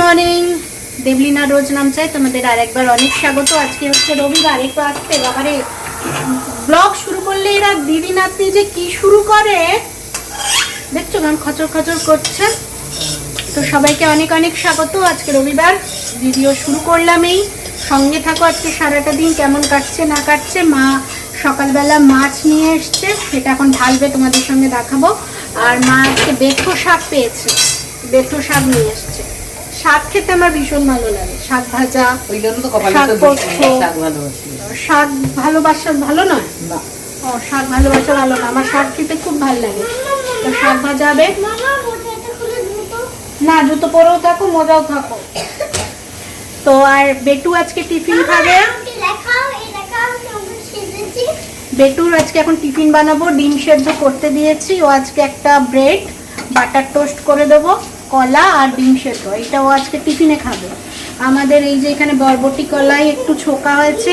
Morning, Deblina রোজ নাম চাই তোমাদের আরেকবার অনেক স্বাগত। আজকে হচ্ছে রবিবার, একটু আসতে বাবারে ব্লগ শুরু করলে এরা দিদি নাতনি যে কি শুরু করে দেখছো, গান খচর খচর করছে। তো সবাইকে অনেক অনেক স্বাগত। আজকে রবিবার, ভিডিও শুরু করলাম। এই সঙ্গে থাকো, আজকে সারাটা দিন কেমন কাটছে না কাটছে। মা সকালবেলা মাছ নিয়ে এসছে, সেটা এখন ঢালবে, তোমাদের সঙ্গে দেখাবো। আর মা আজকে বেথো শাক পেয়েছে, বেথো শাক নিয়ে এসছে। শাক খেতে আমার ভীষণ ভালো লাগে, শাক ভাজা, শাক পোস্ত। শাক ভালোবাসা ভালো নয়? ও, শাক ভালোবাসা ভালো না, আমার শাক খেতে খুব ভালো লাগে। তো শাক ভাজা হবে না, জুতো পরেও থাকো, মজাও থাকো। তো আর বেটু আজকে টিফিন খাবে। বেটুর আজকে এখন টিফিন বানাবো, ডিম সেদ্ধ করতে দিয়েছি। ও আজকে একটা ব্রেড বাটার টোস্ট করে দেবো, কলা আর ডিম সেদ্ধ, এটাও আজকে টিফিনে খাবে। আমাদের এই যে এখানে বরবটি কলাই একটু ছোকা হয়েছে,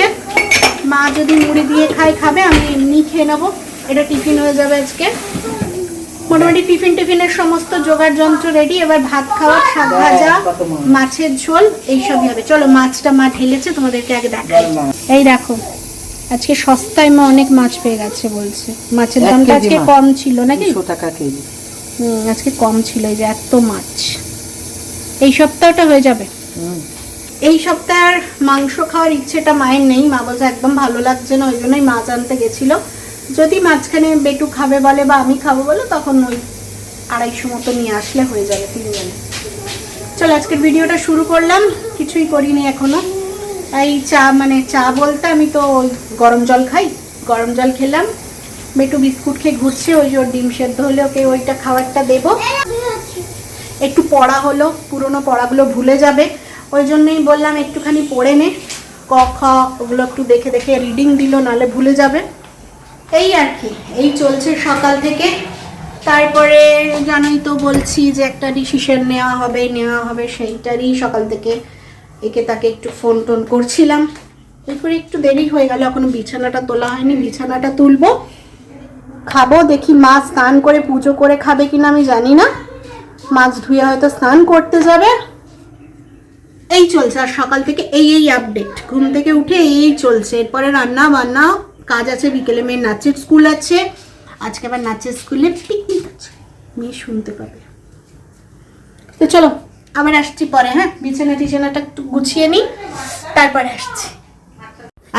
মা যদি মুড়ি দিয়ে খাবে, আমি এমনি খেয়ে নেবো। এটা টিফিন হয়ে যাবে আজকে। মোটামুটি টিফিনের সমস্ত জোগাড় যন্ত্র রেডি। এবার ভাত খাওয়া, শাক ভাজা, মাছের ঝোল, এইসবই হবে। চলো, মাছটা মা ঢেলেছে, তোমাদেরকে আগে দেখাই। এই দেখো, আজকে সস্তায় মা অনেক মাছ পেয়ে গেছে বলছে। মাছের দামটা আজকে কম ছিল নাকি? 100 টাকা কেজি। আজকে কম ছিল। এই যে এত মাছ, এই সপ্তাহটা হয়ে যাবে। এই সপ্তাহে আর মাংস খাওয়ার ইচ্ছেটা মায়ের নেই। মা বলছে একদম ভালো লাগছে না, ওই জন্যই মাছ আনতে গেছিল। যদি মাঝখানে বেটু খাবে বলে বা আমি খাবো বলে, তখন ওই 250 মতো নিয়ে আসলে হয়ে যাবে 3 জনে। চলো, আজকের ভিডিওটা শুরু করলাম। কিছুই করিনি এখনো। এই চা বলতে আমি তো ওই গরম জল খাই, গরম জল খেলাম। বেটু বিস্কুট খেয়ে ঘুরছে, ওই যে ওর ডিম সেদ্ধ হলে ওকে ওইটা খাবারটা দেবো। একটু পড়া হলো, পুরোনো পড়াগুলো ভুলে যাবে, ওই জন্যই বললাম একটুখানি পড়ে নে, ক খ ওগুলো একটু দেখে দেখে রিডিং দিল, নাহলে ভুলে যাবে। এই আর কি, এই চলছে সকাল থেকে। তারপরে জানোই তো, বলছি যে একটা ডিসিশন নেওয়া হবে, সেইটারই সকাল থেকে একে তাকে একটু ফোন টোন করছিলাম। এরপরে একটু দেরি হয়ে গেল, এখনো বিছানাটা তোলা হয়নি। বিছানাটা তুলবো, খাবো। দেখি মা স্নান করে পুজো করে খাবে কিনা আমি জানি না। মাছ ধুয়ে হয়তো স্নান করতে যাবে। এই চলছে, আর সকাল থেকে এই আপডেট। ঘুম থেকে উঠে এই চলছে। এরপরে রান্না বান্না কাজ আছে, বিকেলে মেয়ের নাচের স্কুল আছে। আজকে আবার নাচের স্কুলে পিকনিক আছে, মেয়ে শুনতে পাবে। তো চলো, আবার আসছি পরে। হ্যাঁ, বিছানাটা একটু গুছিয়ে নিই, তারপরে আসছি।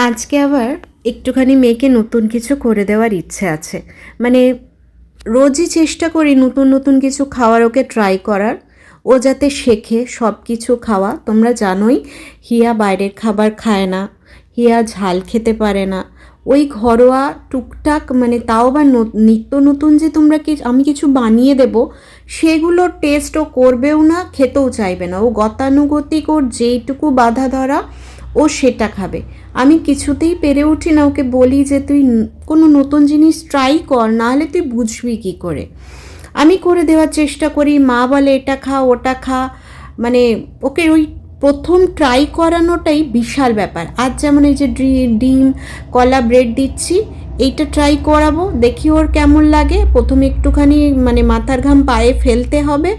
আজকে আবার একটুখানি মেয়েকে নতুন কিছু করে দেওয়ার ইচ্ছে আছে। মানে রোজই চেষ্টা করি নতুন নতুন কিছু খাওয়ার, ওকে ট্রাই করার, ও যাতে শেখে সব কিছু খাওয়া। তোমরা জানোই হিয়া বাইরের খাবার খায় না, হিয়া ঝাল খেতে পারে না। ওই ঘরোয়া টুকটাক, মানে তাও বা নিত্য নতুন যে আমি কিছু বানিয়ে দেব, সেগুলোর টেস্ট ও করবেও না, খেতেও চাইবে না। ও গতানুগতিক, ওর যেইটুকু বাধা ধরা ও সেটা খাবে। আমি কিছুতেই পেরে উঠি না, ওকে বলি যে তুই কোনো নতুন জিনিস ট্রাই কর, নাহলে তুই বুঝবি কী করে। আমি করে দেওয়ার চেষ্টা করি, মা বলে এটা খা ওটা খা, মানে ওকে ওই প্রথম ট্রাই করানোটাই বিশাল ব্যাপার। আজ যেমন এই যে ডিম কলা ব্রেড দিচ্ছি, এইটা ট্রাই করাবো, দেখি ওর কেমন লাগে। প্রথমে একটুখানি মানে মাথার ঘাম পায়ে ফেলতে হবে,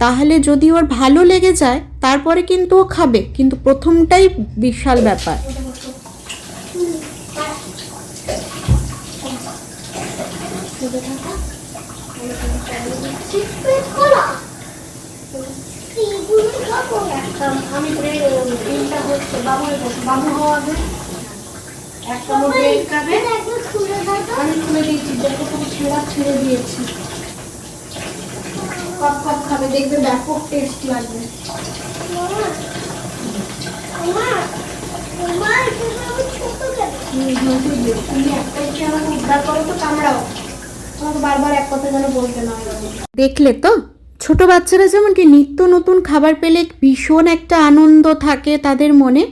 তাহলে যদি ওর ভালো লেগে যায় তারপরে কিন্তু ও খাবে, কিন্তু প্রথমটাই বিশাল ব্যাপার। আমি বাবু হওয়াবে একটা ব্রেড খাবে, আমি খুলে দিয়েছি, দেখো তুমি ছেড়ে দিয়েছি। কপ খাবে, দেখবে ব্যাপক টেস্ট লাগবে। তুমি একটাই কি আমাকে উদ্ধার করো তো কামড়াও, তোমাকে বারবার এক কথা যেন বলতে না। দেখলে তো, ছোট বাচ্চারা যেমন কি নিত্য নতুন খাবার পেলে ভীষণ একটা আনন্দ থাকে তাদের মনে,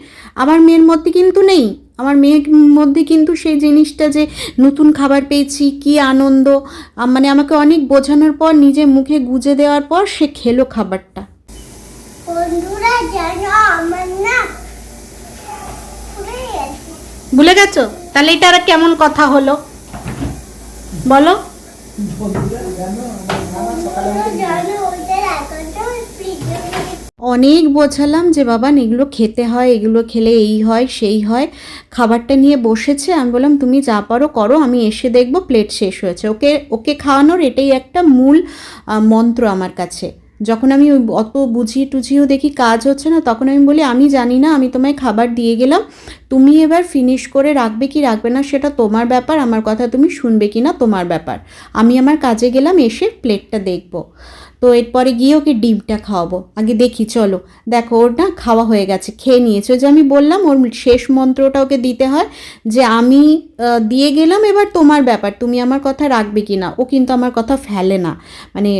আমার মেয়ের মধ্যে কিন্তু নেই। আমার মেয়ের মধ্যে কিন্তু সেই জিনিসটা, যে নতুন খাবার পেয়েছি কি আনন্দ, মানে আমাকে অনেক বোঝানোর পর, নিজে মুখে গুজে দেওয়ার পর সে খেলো খাবারটা। ভুলে গেছো? তাহলে এটা আর কেমন কথা হলো বলো? অনেক বোঝালাম যে বাবা এগুলো খেতে হয়, এগুলো খেলে এই হয় সেই হয়। খাবারটা নিয়ে বসেছে, আমি বললাম তুমি যা পারো করো, আমি এসে দেখবো প্লেট শেষ হয়েছে। ওকে ওকে খাওয়ানোর এটাই একটা মূল মন্ত্র আমার কাছে। যখন আমি অত বুঝিয়ে টুঝিয়েও দেখি কাজ হচ্ছে না, তখন আমি বলি আমি জানি না, আমি তোমায় খাবার দিয়ে গেলাম, তুমি এবার ফিনিশ করে রাখবে কি রাখবে না সেটা তোমার ব্যাপার, আমার কথা তুমি শুনবে কি না তোমার ব্যাপার। আমি আমার কাজে গেলাম, এসে প্লেটটা দেখবো। তো এরপরে গিয়ে ওকে ডিমটা খাওয়াবো। আগে দেখি চলো, দেখো ওর না খাওয়া হয়ে গেছে, খেয়ে নিয়েছে। ওই যে আমি বললাম ওর শেষ মন্ত্রটা ওকে দিতে হয় যে আমি দিয়ে গেলাম, এবার তোমার ব্যাপার, তুমি আমার কথা রাখবে কি না। ও কিন্তু আমার কথা ফেলে না, মানে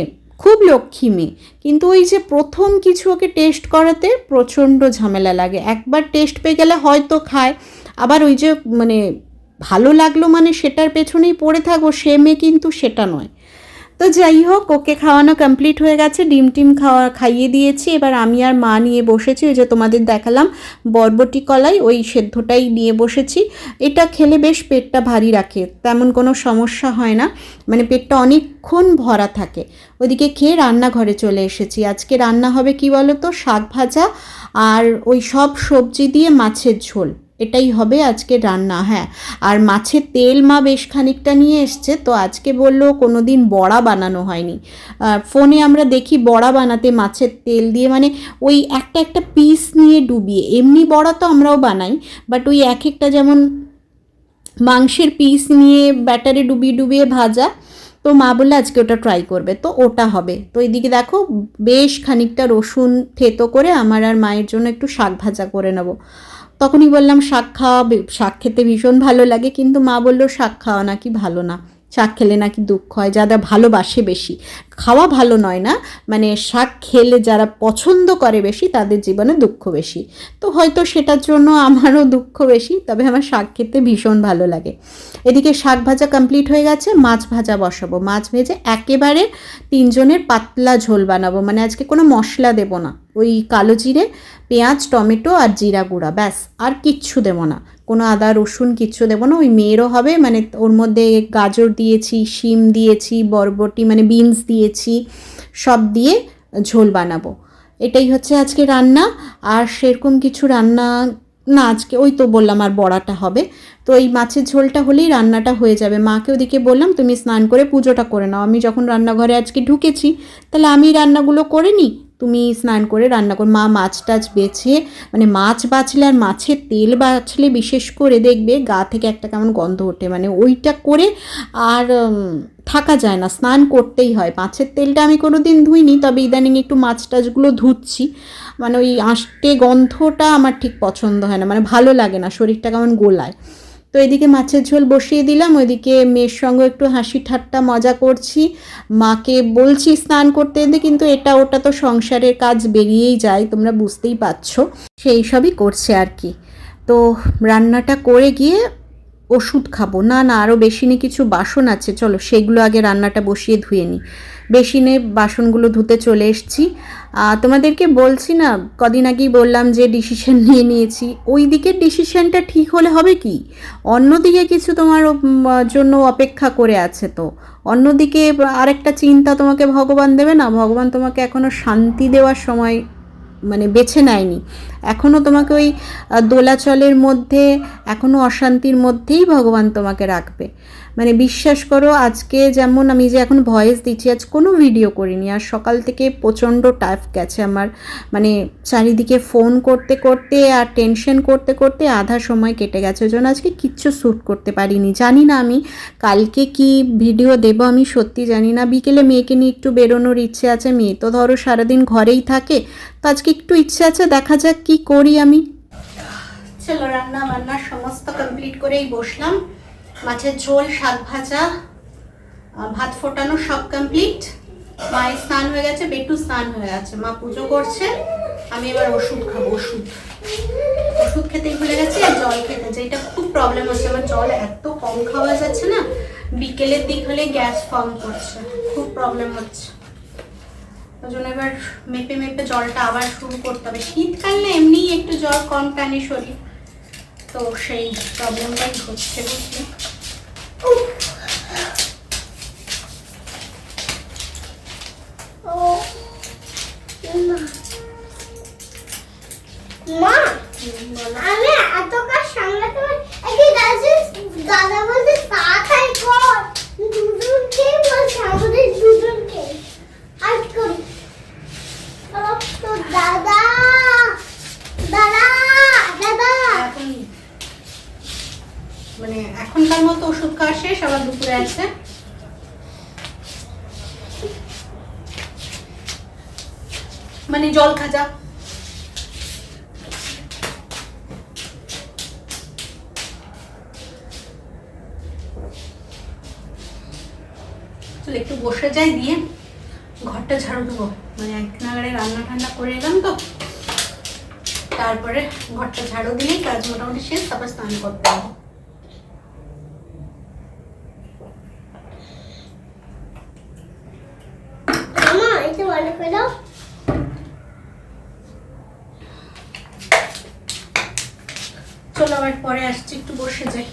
খুব লক্ষ্মী মেয়ে। কিন্তু ওই যে প্রথম কিছু ওকে টেস্ট করাতে প্রচণ্ড ঝামেলা লাগে। একবার টেস্ট পেয়ে গেলে হয়তো খায়, আবার ওই যে মানে ভালো লাগলো মানে সেটার পেছনেই পড়ে থাকবো, সে মেয়ে কিন্তু সেটা নয়। তো যাই হোক, ওকে খাওয়ানো কমপ্লিট হয়ে গেছে, ডিম টিম খাইয়ে দিয়েছি। এবার আমি আর মা নিয়ে বসেছি, ওই যে তোমাদের দেখালাম বরবটি কলাই, ওই সেদ্ধটাই নিয়ে বসেছি। এটা খেলে বেশ পেটটা ভারী রাখে, তেমন কোনো সমস্যা হয় না, মানে পেটটা অনেকক্ষণ ভরা থাকে। ওদিকে খেয়ে রান্নাঘরে চলে এসেছি। আজকে রান্না হবে কি বলো তো, শাক ভাজা আর ওই সব সবজি দিয়ে মাছের ঝোল, এটাই হবে আজকে রান্না। হ্যাঁ, আর মাছের তেল মা বেশ খানিকটা নিয়ে এসছে, তো আজকে বললো কোনো দিন বড়া বানানো হয়নি। ফোনে আমরা দেখি বড়া বানাতে মাছের তেল দিয়ে, মানে ওই একটা একটা পিস নিয়ে ডুবিয়ে, এমনি বড়া তো আমরাও বানাই, বাট ওই এক একটা যেমন মাংসের পিস নিয়ে ব্যাটারে ডুবিয়ে ডুবিয়ে ভাজা। তো মা বললে আজকে ওটা ট্রাই করবে, তো ওটা হবে। তো এইদিকে দেখো বেশ খানিকটা রসুন থেতো করে আমার আর মায়ের জন্য একটু শাক ভাজা করে নেবো। তখনই বললাম শাক খাওয়া, শাক খেতে ভীষণ ভালো লাগে, কিন্তু মা বললো শাক খাওয়া নাকি ভালো না, শাক খেলে নাকি দুঃখ হয়। যারা ভালোবাসে বেশি, খাওয়া ভালো নয় না, মানে শাক খেলে যারা পছন্দ করে বেশি তাদের জীবনে দুঃখ বেশি। তো হয়তো সেটার জন্য আমারও দুঃখ বেশি, তবে আমার শাক খেতে ভীষণ ভালো লাগে। এদিকে শাক ভাজা কমপ্লিট হয়ে গেছে, মাছ ভাজা বসাবো। মাছ ভেজে একেবারে তিনজনের পাতলা ঝোল বানাবো, মানে আজকে কোনো মশলা দেবো না, ওই কালো জিরে, পেঁয়াজ, টমেটো আর জিরা গুঁড়া, ব্যাস, আর কিচ্ছু দেবো না, কোনো আদা রসুন কিচ্ছু দেবো না। ওই মেয়েরও হবে, মানে ওর মধ্যে গাজর দিয়েছি, শিম দিয়েছি, বরবটি মানে বিনস দিয়েছি, সব দিয়ে ঝোল বানাবো। এটাই হচ্ছে আজকে রান্না। আর সেরকম কিছু রান্না না আজকে, ওই তো বললাম আর বড়াটা হবে। তো এই মাছের ঝোলটা হলেই রান্নাটা হয়ে যাবে। মাকে ওদিকে বললাম তুমি স্নান করে পুজোটা করে নাও, আমি যখন রান্নাঘরে আজকে ঢুকেছি তাহলে আমি রান্নাগুলো করে নিই, তুমি স্নান করে রান্না কর। মা মাছ টাছ বেছে, মানে মাছ বাছলে আর মাছের তেল বাছলে বিশেষ করে দেখবে গা থেকে একটা কেমন গন্ধ ওঠে, মানে ওইটা করে আর থাকা যায় না, স্নান করতেই হয়। মাছের তেলটা আমি কোনো দিন ধুইনি, তবে ইদানিং একটু মাছ টাছগুলো ধুচ্ছি, মানে ওই আষ্টে গন্ধটা আমার ঠিক পছন্দ হয় না, মানে ভালো লাগে না, শরীরটা কেমন গোলায়। তো এদিকে মাছের ঝোল বসিয়ে দিলাম, ওইদিকে মেয়ের সঙ্গে একটু হাসি ঠাট্টা মজা করছি। মাকে বলছি স্নান করতে দিতে, কিন্তু এটা ওটা তো সংসারের কাজ বেরিয়েই যায়, তোমরা বুঝতেই পারছো, সেই সবই করছে আর কি। তো রান্নাটা করে গিয়ে ওষুধ খাবো। না না, আরও বেসিনে কিছু বাসন আছে, চলো সেগুলো আগে রান্নাটা বসিয়ে ধুয়ে নিই। বেসিনে বাসনগুলো ধুতে চলে এসেছি। তোমাদেরকে বলছি না, কদিন আগেই বললাম যে ডিসিশন নিয়ে নিয়েছি, ওই দিকের ডিসিশনটা ঠিক হলে হবে কি, অন্যদিকে কিছু তোমার জন্য অপেক্ষা করে আছে। তো অন্যদিকে আরেকটা চিন্তা তোমাকে ভগবান দেবে না, ভগবান তোমাকে এখনও শান্তি দেওয়ার সময় মানে বেছে নেয়নি, এখনও তোমাকে ওই দোলাচলের মধ্যে, এখনও অশান্তির মধ্যেই ভগবান তোমাকে রাখবে। মানে বিশ্বাস করো, আজকে যেমন আমি যে এখন ভয়েস দিচ্ছি, আজ কোনো ভিডিও করিনি, আর সকাল থেকে প্রচণ্ড টাফ গেছে আমার, মানে চারিদিকে ফোন করতে করতে আর টেনশন করতে করতে আধা সময় কেটে গেছে, ওই জন্য আজকে কিচ্ছু শ্যুট করতে পারিনি। জানি না আমি কালকে কি ভিডিও দেবো, আমি সত্যি জানি না। বিকেলে মেয়েকে নিয়ে একটু বেরোনোর ইচ্ছে আছে, মেয়ে তো ধরো সারাদিন ঘরেই থাকে, তো আজকে একটু ইচ্ছে আছে, দেখা যাক কি করি আমি। চলো রান্না বান্না সমস্ত কমপ্লিট করেই বসলাম। মাছের ঝোল, শাক ভাজা, ভাত ফোটানো সব কমপ্লিট। মায়ের স্নান হয়ে গেছে, বেটু স্নান হয়ে গেছে, মা পুজো করছে, আমি এবার ওষুধ খাবো। ওষুধ খেতেই ভুলে গেছি, আর জল খেতে, যেটা খুব প্রবলেম হচ্ছে, আমার জল এত কম খাওয়া যাচ্ছে না, বিকেলের দিক হলে গ্যাস ফর্ম করছে, খুব প্রবলেম হচ্ছে। ওই জন্য এবার মেপে মেপে জলটা আবার শুরু করতে হবে। শীতকালে এমনিই একটু জল কম টানে শরীর, তো সেই প্রবলেমটাই হচ্ছে, বুঝলি। মা আমি এত কাজ সামলাতে পারি এই গাছের দাদা বলতে তাড়াতাড়ি কর দুজনকে বলছে আমাদের দুজনকে আজ করি তো দাদা দাদা দাদা এখন মানে এখনকার মতো ওষুধ খাওয়া শেষ, আবার দুপুরে আছে। মানে জল খাজা চল একটু বসে যাই, দিয়ে ঘরটা ঝাড়ু দেবো। মানে এক নাগাড়ে রান্না ঠান্ডা করে এলাম তো, তারপরে ঘরটা ঝাড়ু দিলেই কাজ মোটামুটি শেষ, তারপর স্নান করতে হবে। মামা এটা বলে করে দাও। চলো আবার পরে আসছি, একটু বসে যাই।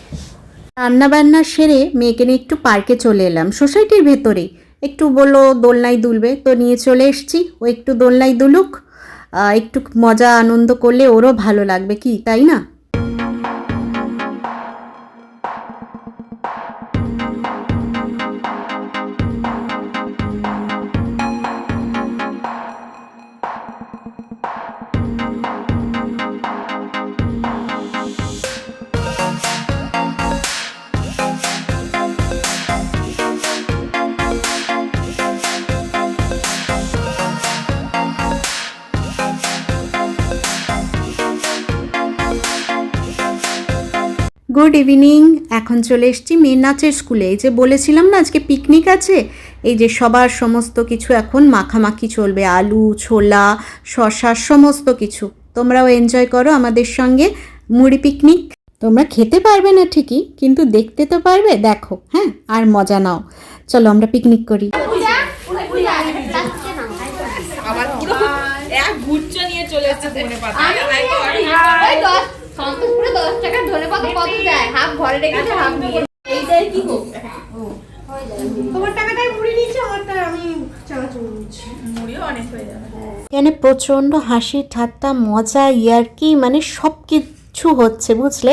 রান্না বান্না সেরে মেয়েকে নিয়ে একটু পার্কে চলে এলাম, সোসাইটির ভেতরেই। একটু বললো দোলনায় দুলবে, তো নিয়ে চলে এসেছি। ও একটু দোলনায় দুলুক, একটু মজা আনন্দ করলে ওরও ভালো লাগবে, কি তাই না? Good evening. এখন চলে এসেছি মেয়ের নাচের স্কুলে। এই যে বলেছিলাম না আজকে পিকনিক আছে, এই যে সবার সমস্ত কিছু এখন মাখামাখি চলবে, আলু ছোলা শসা সমস্ত কিছু। তোমরাও এনজয় করো আমাদের সঙ্গে মুড়ি পিকনিক। তোমরা খেতে পারবে না ঠিকই, কিন্তু দেখতে তো পারবে, দেখো হ্যাঁ, আর মজা নাও। চলো আমরা পিকনিক করি। আবার পুরো এক গুচ্ছ নিয়ে চলে এসেছে ধনে পাতা। সন্তোষপুরে 10 টাকা ধনে পাতা কত দেয়? হাফ ঘরে রেখেছে, হাফ নিয়ে। এইটাই কি গো? তোমার টাকাটাই মুড়ি নিচ্ছে, আমারটা আমি চানাচুর নিচ্ছি। মুড়িও অনেক হয়ে যাবে। এখানে প্রচণ্ড হাসি ঠাট্টা মজা ইয়ার্কি মানে সব কিছু হচ্ছে, বুঝলে?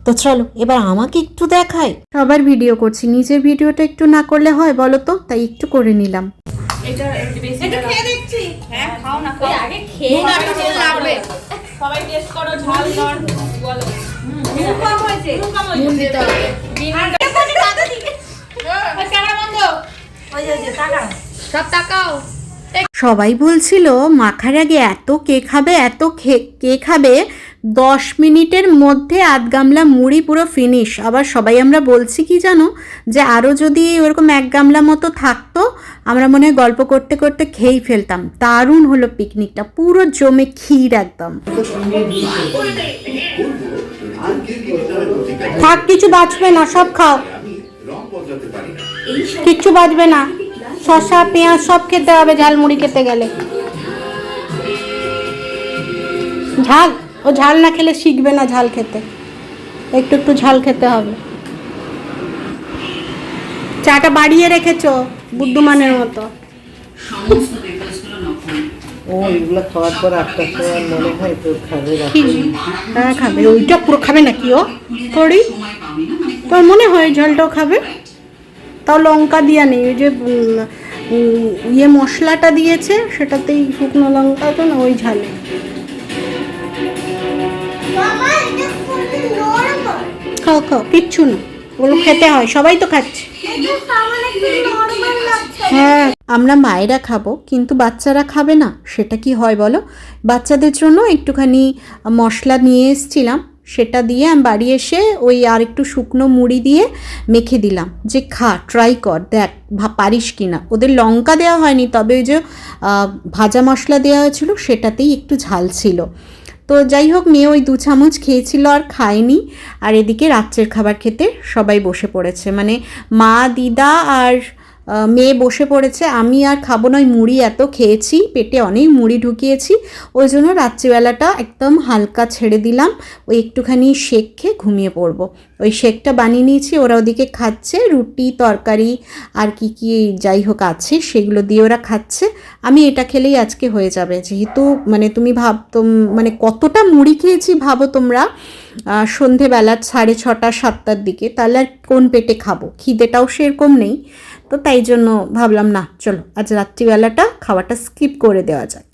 তো চলো এবার আমাকে একটু দেখাই। সবার ভিডিও করছি, নিজের ভিডিওটা একটু না করলে হয় বলো তো? তাই একটু করে নিলাম। এটা বেশি এটা খেয়ে দেখছি। হ্যাঁ খাও না, ওই আগে খেয়ে না তো তেল লাগবে। সবাই টেস্ট করো, ঝাল নর বলো। নুন কম হয়েছে। নুন দিতে হবে। ক্যামেরা বন্ধ। ওই যে টাকা সব টাকাও। সবাই বলছিল মাখার আগে এত কে খাবে, এত কে খাবে। 10 মিনিটের মধ্যে আধ গামলা মুড়ি পুরো ফিনিশ। আবার সবাই আমরা বলছি কি জানো, যে আরও যদি ওরকম 1 গামলা মতো থাকতো আমরা মনে হয় গল্প করতে করতে খেয়েই ফেলতাম। দারুণ হলো পিকনিকটা, পুরো জমে ক্ষীর একদম। থাক, কিছু বাঁচবে না, সব খাও, কিচ্ছু বাঁচবে না। শসা পেঁয়াজ সব খেতে হবে ঝালমুড়ি খেতে গেলে। ঝাল, ও ঝাল না খেলে শিখবে না ঝাল খেতে, একটু একটু ঝাল খেতে হবে। চাটা বাড়িয়ে রেখেছো বুদ্ধমানের মতো। ও এগুলো খাওয়ার পর 8টার সময় মনে হয় তো খাবে কি হ্যাঁ খাবে, ওইটা পুরো খাবে নাকি ও? থোড়ি তোর মনে হয় ঝালটাও খাবে? তাও লঙ্কা দিয়া নেই, ওই যে ইয়ে মশলাটা দিয়েছে সেটাতেই শুকনো লঙ্কা তো না, ওই ঝালে। মামা এটা করতে নরমাল খাও খাও, কিচ্ছু না, ওগুলো খেতে হয়, সবাই তো খাচ্ছে। এটা সামান্য একটু নরমাল লাগছে। হ্যাঁ, আমরা মায়েরা খাবো কিন্তু বাচ্চারা খাবে না, সেটা কি হয় বলো? বাচ্চাদের জন্য একটুখানি মশলা নিয়ে এসেছিলাম, সেটা দিয়ে আমি বাড়ি এসে ওই আর একটু শুকনো মুড়ি দিয়ে মেখে দিলাম, যে খা, ট্রাই কর, দেখ পারিস কি না। ওদের লঙ্কা দেওয়া হয়নি, তবে ওই যে ভাজা মশলা দেওয়া হয়েছিল সেটাতেই একটু ঝাল ছিল। তো যাই হোক, মেয়ে ওই 2 চামচ খেয়েছিল আর খায়নি। আর এদিকে রাত্রের খাবার খেতে সবাই বসে পড়েছে, মানে মা দিদা আর মেয়ে বসে পড়েছে, আমি আর খাবো না, ওই মুড়ি এত খেয়েছি, পেটে অনেক মুড়ি ঢুকিয়েছি, ওই জন্য রাত্রিবেলাটা একদম হালকা ছেড়ে দিলাম, ওই একটুখানি শেক খেয়ে ঘুমিয়ে পড়বো। ওই শেকটা বানিয়ে নিয়েছি, ওরা ওদিকে খাচ্ছে, রুটি তরকারি আর কি কি যাই হোক আছে সেগুলো দিয়ে ওরা খাচ্ছে। আমি এটা খেলেই আজকে হয়ে যাবে, যেহেতু মানে তুমি মানে কতটা মুড়ি খেয়েছি ভাবো তোমরা, সন্ধেবেলা 6:30 7টার দিকে, তাহলে আর কোন পেটে খাবো, খিদেটাও সেরকম নেই। তো তাই জন্য ভাবলাম না, চলো আজ রাত্রিবেলাটা খাওয়াটা স্কিপ করে দেওয়া যাক।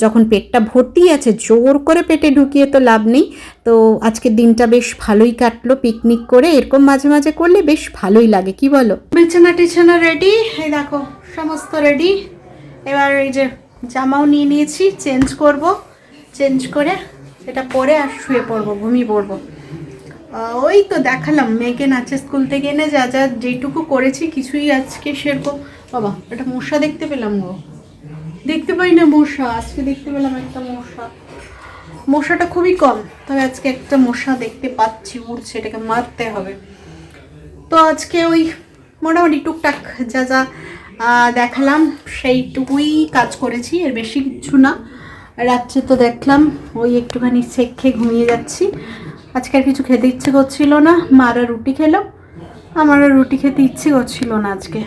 যখন পেটটা ভর্তি আছে জোর করে পেটে ঢুকিয়ে তো লাভ নেই। তো আজকের দিনটা বেশ ভালোই কাটলো পিকনিক করে, এরকম মাঝে মাঝে করলে বেশ ভালোই লাগে, কি বলো? বিছানা টিছানা রেডি, এই দেখো সমস্ত রেডি। এবার এই যে জামাও নিয়ে নিয়েছি, চেঞ্জ করব, চেঞ্জ করে এটা পরে আর শুয়ে পড়বো, ঘুমিয়ে পড়বো। ওই তো দেখালাম মেয়েকে নাচে স্কুল থেকে এনে যা যা যেটুকু করেছি, কিছুই আজকে সেরকম। বাবা এটা মশা দেখতে পেলাম গো, দেখতে পাই না মশা, আজকে দেখতে পেলাম একটা মশা। মশাটা খুবই কম, তবে আজকে একটা মশা দেখতে পাচ্ছি উড়ছে, এটাকে মারতে হবে। তো আজকে ওই মোটামুটি টুকটাক যা যা দেখালাম সেইটুকুই কাজ করেছি, এর বেশি কিছু না। রাত্রে তো দেখলাম ওই একটুখানি শেক খেয়ে ঘুমিয়ে যাচ্ছি। আজকে আর কিছু খেতে ইচ্ছে করছিল না, মারা রুটি খেলো, আমারও রুটি খেতে ইচ্ছে করছিল না আজকে।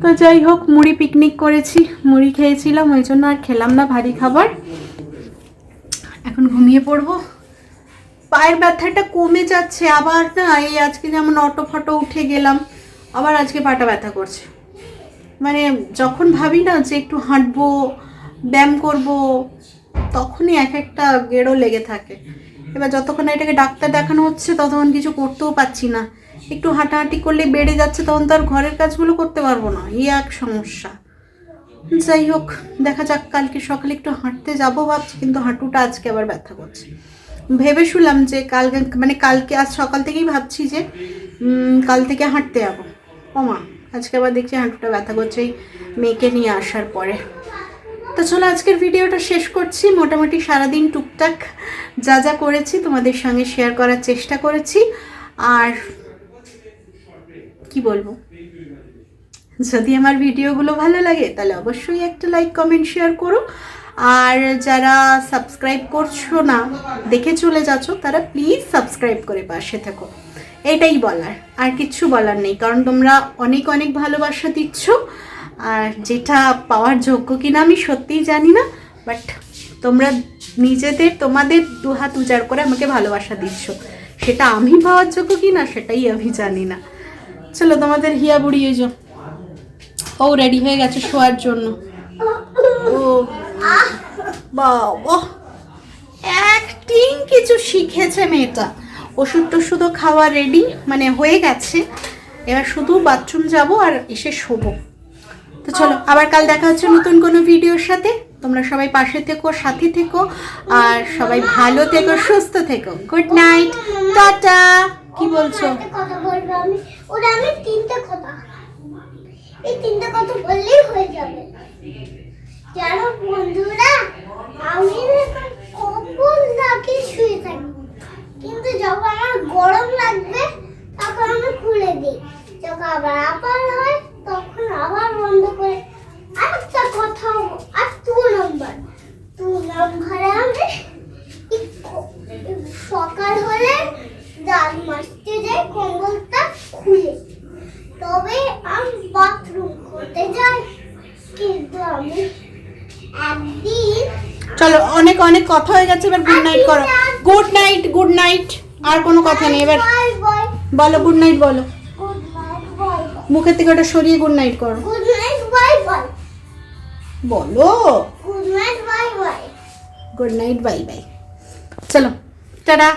তো যাই হোক, মুড়ি পিকনিক করেছি, মুড়ি খেয়েছিলাম, ওই জন্য আর খেলাম না ভারী খাবার। এখন ঘুমিয়ে পড়বো। পায়ের ব্যথাটা কমে যাচ্ছে আবার না, এই আজকে যেমন অটো ফটো উঠে গেলাম, আবার আজকে পাটা ব্যথা করছে। মানে যখন ভাবি না যে একটু হাঁটবো, ব্যায়াম করব, তখনই এক একটা গেড়ো লেগে থাকে। এবার যতক্ষণ এটাকে ডাক্তার দেখানো হচ্ছে ততক্ষণ কিছু করতেও পারছি না। একটু হাঁটাহাঁটি করলে বেড়ে যাচ্ছে, তখন তো আর ঘরের কাজগুলো করতে পারবো না, এই এক সমস্যা। যাই হোক দেখা যাক, কালকে সকালে একটু হাঁটতে যাবো ভাবছি, কিন্তু হাঁটুটা আজকে আবার ব্যথা করছে। ভেবে শুলাম যে কালকে আজ সকাল থেকেই ভাবছি যে কাল থেকে হাঁটতে যাবো, ওমা আজকে আবার দেখছি হাঁটুটা ব্যথা করছে এই মেয়েকে নিয়ে আসার পরে। তো চলো আজকের ভিডিওটা শেষ করছি। মোটামুটি সারাদিন টুকটাক যা যা করেছি তোমাদের সঙ্গে শেয়ার করার চেষ্টা করেছি। আর কি বলবো, যদি আমার ভিডিওগুলো ভালো লাগে তাহলে অবশ্যই একটা লাইক কমেন্ট শেয়ার করো। আর যারা সাবস্ক্রাইব করছো না, দেখে চলে যাচ্ছ, তারা প্লিজ সাবস্ক্রাইব করে পাশে থেকো, এটাই বলার, আর কিচ্ছু বলার নেই। কারণ তোমরা অনেক অনেক ভালোবাসা দিচ্ছ, আর যেটা পাওয়ার যোগ্য কিনা আমি সত্যিই জানি না, বাট তোমরা তোমাদের দুহাত উজাড় করে আমাকে ভালোবাসা দিচ্ছ, সেটা আমি পাওয়ার যোগ্য কিনা সেটাই আমি জানি না। চলো তোমাদের হিয়া বুড়ি এই যে ও রেডি হয়ে গেছে শোয়ার জন্য। ও বাবা, অ্যাক্টিং কিছু শিখেছে মেয়েটা। ওষুধ টষুধও খাওয়া রেডি, মানে হয়ে গেছে, এবার শুধু বাথরুম যাব আর এসে শোবো। তো চলো আবার কাল দেখা হচ্ছে নতুন কোনো ভিডিওর সাথে। তোমরা সবাই পাশে থেকো, সাথে থেকো, আর সবাই ভালো থেকো, সুস্থ থেকো। Good night, tata. কি বলছো? কথা বলবো আমি, ওরা আমি তিনটে কথা, এই তিনটে কথা বললেই হয়ে যাবে। জানো বন্ধুরা, আমি কখন নাকি শুয়ে থাকি, কিন্তু যখন আমার গরম লাগবে তখন আমি খুলে দিই, যখন আবার হয় তখন আবার বন্ধ করে। আরেকটা কথা, আর 2 নম্বরে আমি সকাল হলে দাঁত মাজতে যাই কম্বলটা খুলে, তবে আমি বাথরুম করতে যাই। কিন্তু আমি একদিন, চলো অনেক অনেক কথা হয়ে গেছে, এবার গুড নাইট করো। গুড নাইট, গুড নাইট, আর কোনো কথা নেই, এবার বলো গুড নাইট, বলো মুখের থেকে ওটা সরিয়ে গুড নাইট করো। গুড নাইট, বাই বাই বলো good night, bye bye good night, bye bye. চলো টাটা।